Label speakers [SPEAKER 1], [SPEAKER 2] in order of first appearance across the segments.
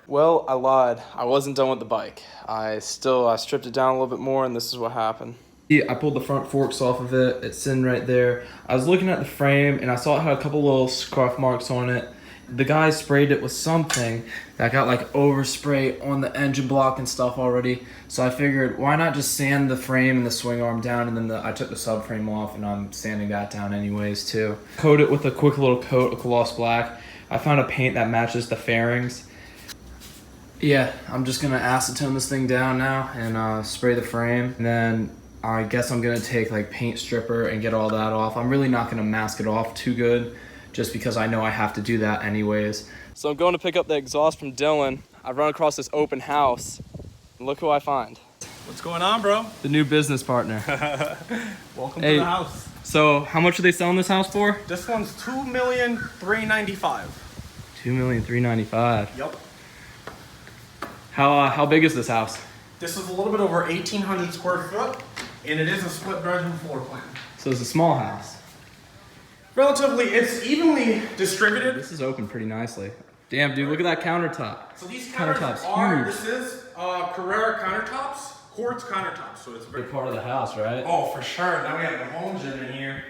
[SPEAKER 1] Well, I lied. I wasn't done with the bike. I stripped it down a little bit more, and this is what happened. I pulled the front forks off of it. It's sitting right there. I was looking at the frame, and I saw it had a couple little scuff marks on it. The guy sprayed it with something that got like overspray on the engine block and stuff already. So I figured, why not just sand the frame and the swing arm down, and then I took the subframe off, and I'm sanding that down anyways too. Coat it with a quick little coat of gloss black. I found a paint that matches the fairings. Yeah, I'm just gonna acetone this thing down now and spray the frame, and then I guess I'm gonna take like paint stripper and get all that off. I'm really not gonna mask it off too good, just because I know I have to do that anyways. So I'm going to pick up the exhaust from Dylan. I run across this open house, and look who I find.
[SPEAKER 2] What's going on, bro?
[SPEAKER 1] The new business partner.
[SPEAKER 2] Welcome to the house.
[SPEAKER 1] So how much are they selling this house for?
[SPEAKER 2] This one's $2,395,000.
[SPEAKER 1] $2,395,000.
[SPEAKER 2] Yep.
[SPEAKER 1] How big is this house?
[SPEAKER 2] This is a little bit over 1,800 square foot, and it is a split bedroom floor plan.
[SPEAKER 1] So it's a small house.
[SPEAKER 2] Relatively, it's evenly distributed.
[SPEAKER 1] This is open pretty nicely. Damn, dude, look at that countertop.
[SPEAKER 2] So these
[SPEAKER 1] countertops
[SPEAKER 2] are,
[SPEAKER 1] huge.
[SPEAKER 2] this is Carrera countertops, quartz countertops, so it's a
[SPEAKER 1] Big part of the house, right?
[SPEAKER 2] Oh, for sure. Now we have the home gym in here.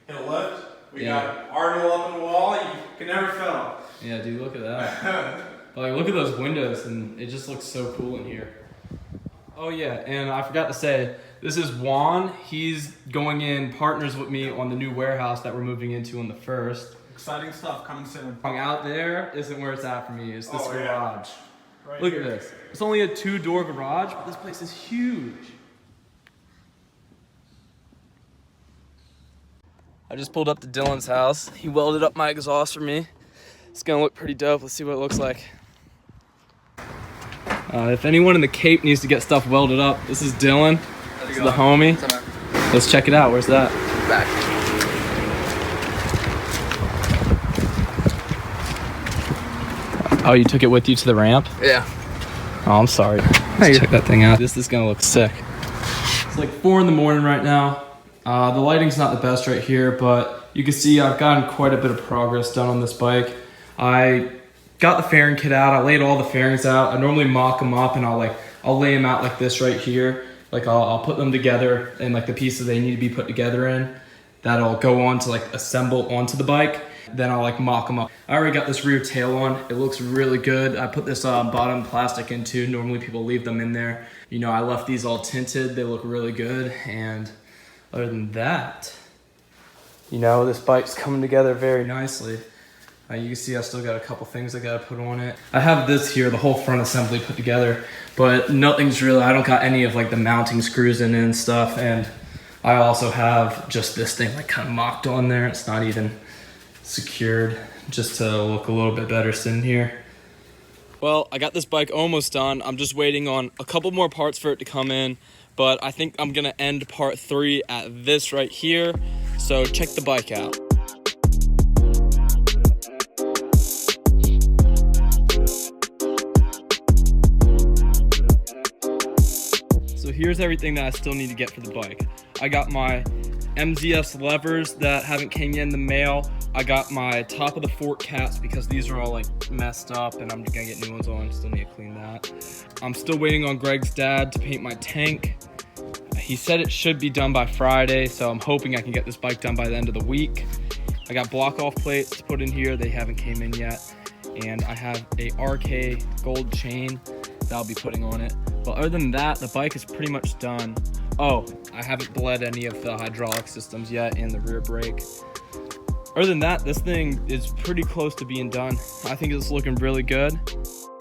[SPEAKER 2] It'll lift. We got Arnold up in the wall. You can never fail.
[SPEAKER 1] Yeah, dude, look at that. Like, look at those windows, and it just looks so cool in here. Oh yeah, and I forgot to say, this is Juan. He's going in partners with me on the new warehouse that we're moving into on the 1st.
[SPEAKER 2] Exciting stuff coming soon.
[SPEAKER 1] Out there isn't where it's at for me. It's this garage.
[SPEAKER 2] Right
[SPEAKER 1] look
[SPEAKER 2] here.
[SPEAKER 1] at this. It's only a 2-door garage, but this place is huge. I just pulled up to Dylan's house. He welded up my exhaust for me. It's gonna look pretty dope. Let's see what it looks like. If anyone in the Cape needs to get stuff welded up, this is Dylan. This is the homie. Let's check it out. Where's that?
[SPEAKER 3] Back.
[SPEAKER 1] Oh, you took it with you to the ramp?
[SPEAKER 3] Yeah.
[SPEAKER 1] Oh, I'm sorry. Let's check that thing out. This is gonna look sick. It's like 4 in the morning right now. The lighting's not the best right here, but you can see I've gotten quite a bit of progress done on this bike. I got the fairing kit out. I laid all the fairings out. I normally mock them up, and I'll lay them out like this right here. Like I'll put them together and like the pieces they need to be put together in. That'll go on to like assemble onto the bike. Then I'll like mock them up. I already got this rear tail on. It looks really good. I put this bottom plastic in too. Normally people leave them in there. You know, I left these all tinted. They look really good. And other than that, you know, this bike's coming together very nicely. You can see I still got a couple things I gotta put on it. I have this here, the whole front assembly put together, but nothing's really, I don't got any of like the mounting screws in it and stuff. And I also have just this thing like kind of mocked on there. It's not even secured, just to look a little bit better sitting here. Well, I got this bike almost done. I'm just waiting on a couple more parts for it to come in, but I think I'm gonna end part 3 at this right here. So check the bike out. So here's everything that I still need to get for the bike. I got my MZS levers that haven't came in the mail. I got my top of the fork caps because these are all like messed up and I'm gonna get new ones on. Still need to clean that. I'm still waiting on Greg's dad to paint my tank. He said it should be done by Friday, so I'm hoping I can get this bike done by the end of the week. I got block off plates to put in here. They haven't came in yet. And I have a RK gold chain that I'll be putting on it. But other than that, the bike is pretty much done. Oh, I haven't bled any of the hydraulic systems yet and the rear brake. Other than that, this thing is pretty close to being done. I think it's looking really good.